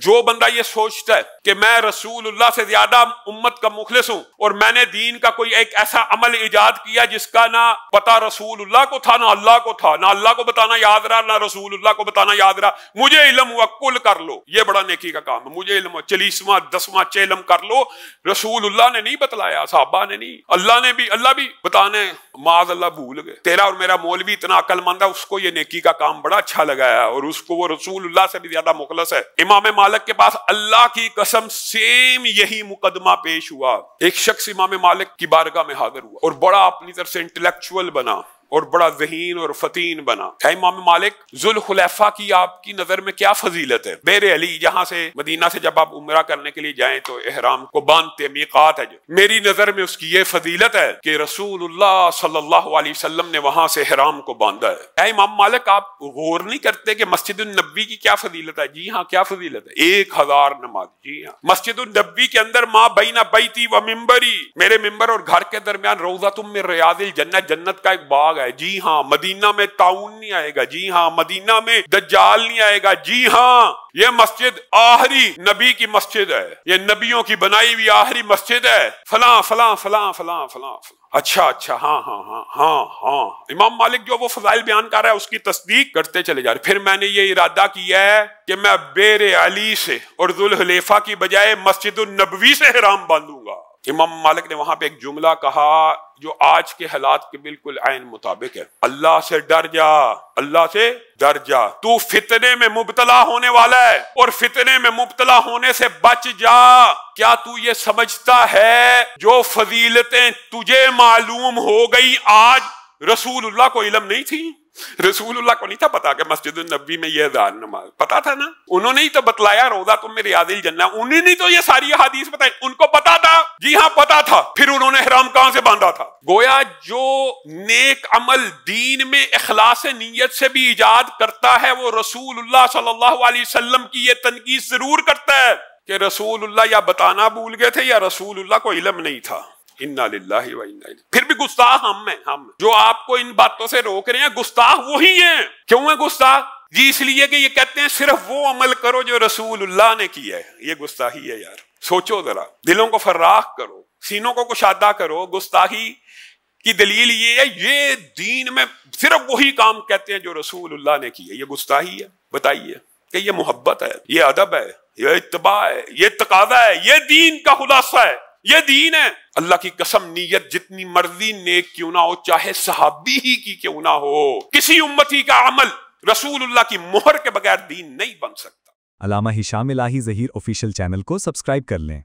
जो बंदा ये सोचता है कि मैं रसूलुल्लाह से ज्यादा उम्मत का मुखलिस हूं और मैंने दीन का कोई एक ऐसा अमल इजाद किया जिसका ना पता रसूलुल्लाह को था ना अल्लाह को था, ना अल्लाह को बताना याद रहा ना रसूलुल्लाह को बताना याद रहा, मुझे इल्म हुआ कुल कर लो, ये बड़ा नेकी का काम है। मुझे इल्म हुआ 40वां 10वां इल्म कर लो, रसूलुल्लाह ने नहीं बतलाया, साहबा ने नहीं, अल्लाह भी बताने माज अल्लाह भूल गए। तेरा और मेरा मौलवी इतना अक्लमंद है, उसको ये नेकी का काम बड़ा अच्छा लगाया और उसको वो रसूलुल्लाह से भी ज्यादा मुखलस है। इमाम मालिक के पास अल्लाह की कसम सेम यही मुकदमा पेश हुआ। एक शख्स इमाम मालिक की बारगाह में हाजिर हुआ और बड़ा अपनी तरफ से इंटेलेक्चुअल बना और बड़ा ज़हीन और फतीन बना। इमाम मालिक, जुल खुलैफा की आपकी नजर में क्या फजीलत है? बेरे अली, जहां से मदीना से जब आप उम्रा करने के लिए जाएं तो एहराम को बांधते, मीकात है जो, मेरी नजर में उसकी ये फजीलत है कि रसूलुल्लाह सल्लल्लाहु अलैहि वसल्लम ने वहां से एहराम को बांधा है। इमाम मालिक, आप गौर नहीं करते कि मस्जिद नबी की क्या फजीलत है? जी हाँ, क्या फजीलत है? 1000 नमाज। जी हाँ, मस्जिद नबी के अंदर माँ बैना बैती व मिंबरी, मेरे मिंबर और घर के दरमियान रौज़तुम मिन रियादिल जन्नत, जन्नत का एक बाग है। जी हाँ, मदीना में ताउन नहीं आएगा। जी हाँ, मदीना में दज्जाल नहीं आएगा। जी हाँ, ये मस्जिद आखिरी नबी की मस्जिद है, ये नबियों की बनाई हुई आखिरी मस्जिद है। फला फला फला फला फला। अच्छा, हाँ हाँ हाँ हाँ हाँ। इमाम मालिक जो वो फजाइल बयान कर रहा है उसकी तस्दीक करते चले जा रहे। फिर मैंने ये इरादा किया है कि मैं बेरे अली से और जुल हुलैफा की बजाय मस्जिद नबवी से एहराम बांधूंगा। इमाम मालिक ने वहां पे एक जुमला कहा जो आज के हालात के बिल्कुल आइन मुताबिक है। अल्लाह से डर जा, अल्लाह से डर जा, तू फितने में मुब्तला होने वाला है और फितने में मुब्तला होने से बच जा। क्या तू ये समझता है जो फजीलतें तुझे मालूम हो गई आज, रसूलुल्लाह को इल्म नहीं थी? रसूलुल्लाह को नहीं था पता कि मस्जिद नबी में ये अज़ान नमाज? पता था ना, उन्होंने ही तो बतलाया रोजा तुम मेरे रियादिल जन्नत, उन्होंने तो ये सारी हदीस बताई, उनको पता था। जी हाँ, पता था। फिर उन्होंने हराम कहां से बांधा था? गोया जो नेक अमल दीन में इखलास नीयत से भी इजाद करता है वो रसूलुल्लाह सल्लल्लाहु अलैहि वसल्लम की ये तनकीद जरूर करता है कि रसूलुल्लाह या बताना भूल गए थे या रसूलुल्लाह को इल्म नहीं था। इन्ना लिल्लाहि व इन्ना इलैहि। फिर भी गुस्ताख हम हैं, हम जो आपको इन बातों से रोक रहे हैं, गुस्ताख वही हैं। क्यों है गुस्ताख? जी इसलिए कि ये कहते हैं सिर्फ वो अमल करो जो रसूलुल्लाह ने किया है। ये गुस्ताखी है यार, सोचो जरा, दिलों को फर्राख करो, सीनों को कुशादा करो। गुस्ताखी की दलील ये है, ये दीन में सिर्फ वही काम कहते हैं जो रसूलुल्लाह ने किया। ये गुस्ताखी है? बताइए कि ये मोहब्बत है, ये अदब है, ये इत्तबा है, ये तकाज़ा है, ये दीन का खुलासा है, ये दीन है। अल्लाह की कसम, नीयत जितनी मर्जी नेक क्यों ना हो, चाहे सहाबी ही की क्यों ना हो, किसी उम्मती का अमल रसूलुल्लाह की मोहर के बगैर दीन नहीं बन सकता। अल्लामा हिशाम इलाही ज़हीर ऑफिशियल चैनल को सब्सक्राइब कर लें।